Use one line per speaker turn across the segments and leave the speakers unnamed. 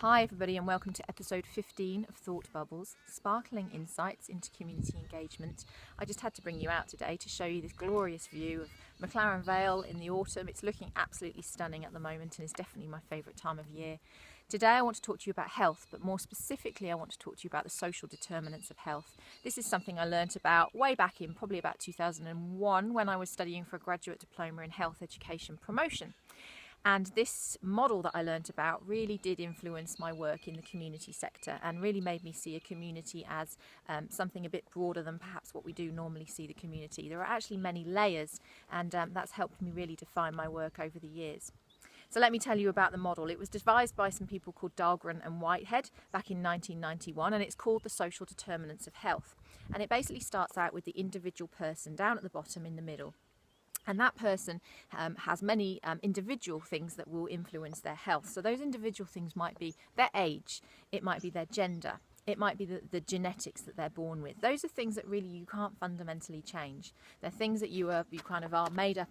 Hi everybody and welcome to episode 15 of Thought Bubbles, sparkling insights into community engagement. I just had to bring you out today to show you this glorious view of McLaren Vale in the autumn. It's looking absolutely stunning at the moment and is definitely my favourite time of year. Today I want to talk to you about health, but more specifically I want to talk to you about the social determinants of health. This is something I learnt about way back in probably about 2001 when I was studying for a Graduate Diploma in Health Education Promotion. And this model that I learnt about really did influence my work in the community sector and really made me see a community as something a bit broader than perhaps what we do normally see the community. There are actually many layers, and that's helped me really define my work over the years. So let me tell you about the model. It was devised by some people called Dahlgren and Whitehead back in 1991, and it's called the social determinants of health. And it basically starts out with the individual person down at the bottom in the middle. And that person has many individual things that will influence their health. So those individual things might be their age, it might be their gender, it might be the genetics that they're born with. Those are things that really you can't fundamentally change. They're things that you kind of are made up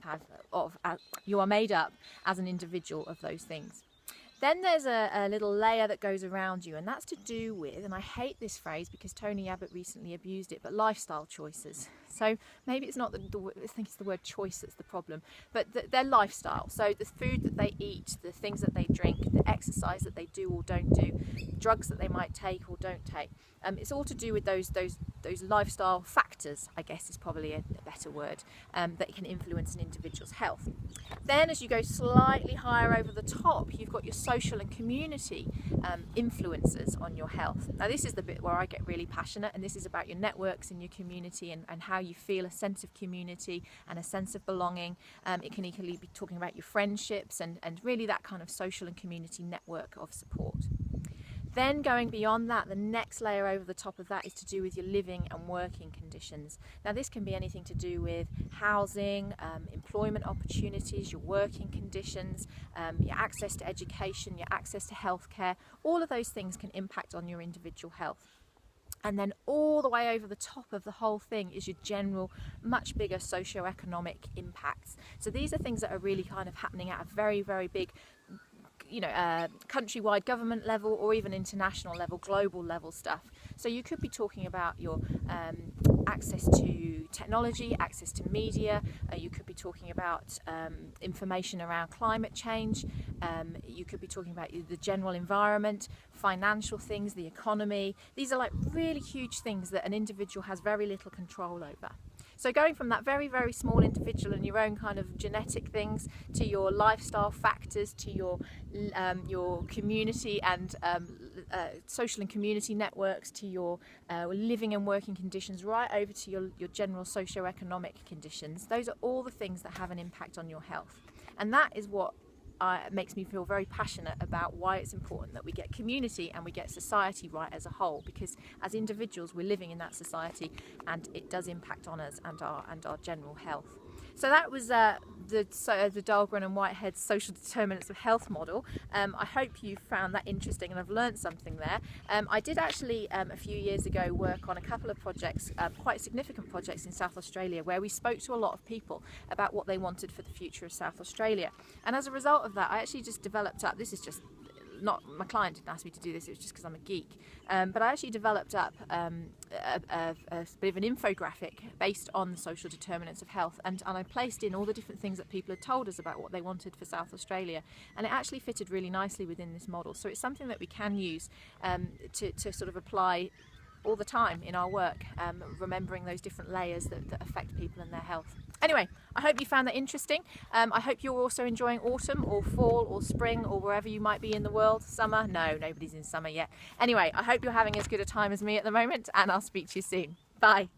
of. You are made up as an individual of those things. Then there's a little layer that goes around you, and that's to do with, and I hate this phrase because Tony Abbott recently abused it, but lifestyle choices. So maybe it's not I think it's the word choice that's the problem, but their lifestyle. So the food that they eat, the things that they drink, the exercise that they do or don't do, drugs that they might take or don't take. It's all to do with those lifestyle factors, I guess is probably a better word, that can influence an individual's health. Then as you go slightly higher over the top, you've got your social and community influences on your health. Now this is the bit where I get really passionate, and this is about your networks in your community and how you feel a sense of community and a sense of belonging. It can equally be talking about your friendships and really that kind of social and community network of support. Then going beyond that, the next layer over the top of that is to do with your living and working conditions. Now this can be anything to do with housing, employment opportunities, your working conditions, your access to education, your access to healthcare. All of those things can impact on your individual health. And then all the way over the top of the whole thing is your general, much bigger socioeconomic impacts. So these are things that are really kind of happening at a very, very big countrywide government level or even international level, global level stuff. So you could be talking about your access to technology, access to media, you could be talking about information around climate change, you could be talking about the general environment, financial things, the economy. These are like really huge things that an individual has very little control over. So going from that very, very small individual and your own kind of genetic things to your lifestyle factors, to your community and social and community networks, to your living and working conditions, right over to your general socioeconomic conditions. Those are all the things that have an impact on your health. And that is what makes me feel very passionate about why it's important that we get community and we get society right as a whole, because as individuals we're living in that society and it does impact on us and our general health. So that was the Dahlgren and Whitehead social determinants of health model. I hope you found that interesting and I've learned something there. I did actually a few years ago work on a couple of projects, quite significant projects in South Australia, where we spoke to a lot of people about what they wanted for the future of South Australia. And as a result of that, I actually just developed up, this is just not, my client didn't ask me to do this, it was just because I'm a geek, but I actually developed up a bit of an infographic based on the social determinants of health, and I placed in all the different things that people had told us about what they wanted for South Australia, and it actually fitted really nicely within this model. So it's something that we can use to sort of apply all the time in our work, remembering those different layers that affect people and their health. Anyway, I hope you found that interesting. I hope you're also enjoying autumn or fall or spring or wherever you might be in the world. Summer? No, nobody's in summer yet. Anyway, I hope you're having as good a time as me at the moment, and I'll speak to you soon. Bye.